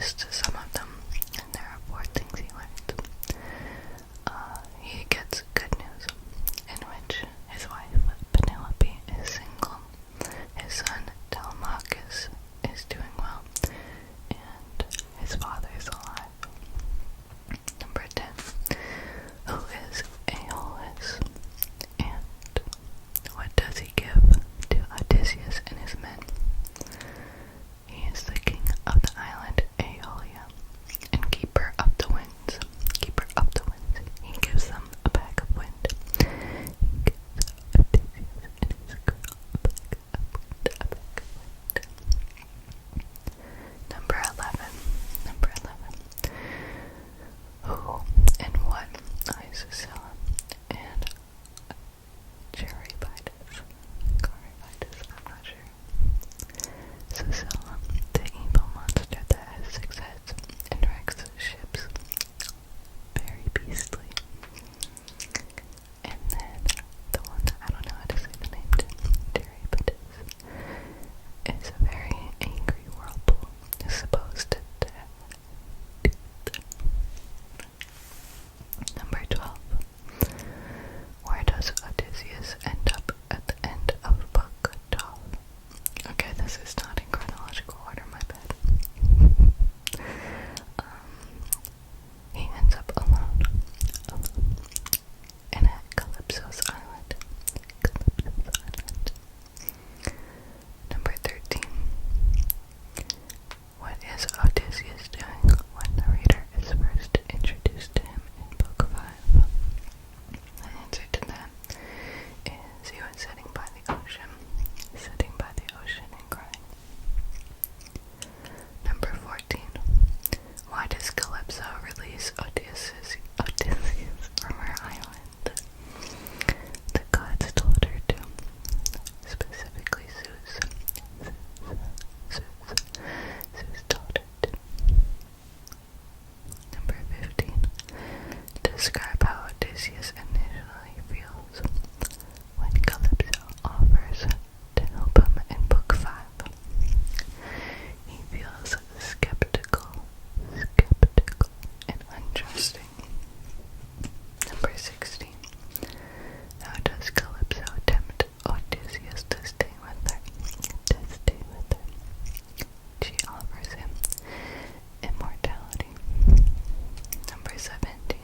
lists some of them, and there are 4 things he learned. He gets good news, in which his wife, Penelope, is single, his son, Telemachus, is doing well, and his father is alive. Number 10. Who is Aeolus, and what does he give to Odysseus and his men? He is the king of the island Aeolia, and keeper of the winds. Keeper of the winds. He gives them a bag of wind. He gives Odysseus and his girl a bag of wind. Number 11. Who and what is Scylla and Charybdis? I'm not sure. So Scylla, the evil monster that has 6 heads and wrecks ships, very beastly. And then the one that I don't know how to say the name to, Charybdis, is a very angry whirlpool, is supposed to have teeth. Number 12. Where does Odysseus end up at the end of book 12? Okay, this is not in chronological order, my bad. He ends up alone, and at Calypso's island. Number 13. What is Odysseus doing when the reader is first introduced to him in book 5? The answer to that is he was sitting by the ocean and crying. Number 14. Why does Calypso release Odysseus from her island? The gods told her to, specifically Zeus told her to. Number 15. Describe how Odysseus initially feels when Calypso offers to help him in book 5. He feels skeptical and untrusting. Number 16. How does Calypso tempt Odysseus to stay with her? She offers him immortality. Number 17.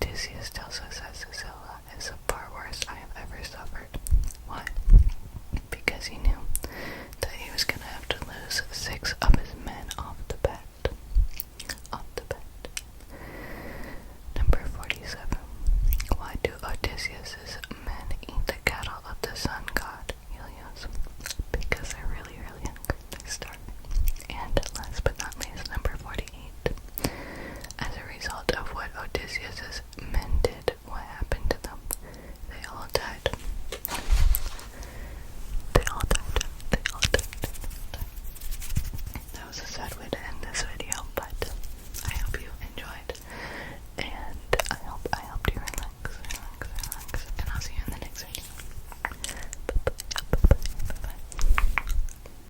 Odysseus tells us that Scylla is the far worst I have ever suffered. Why? Because he knew that he was going to have to lose 6 of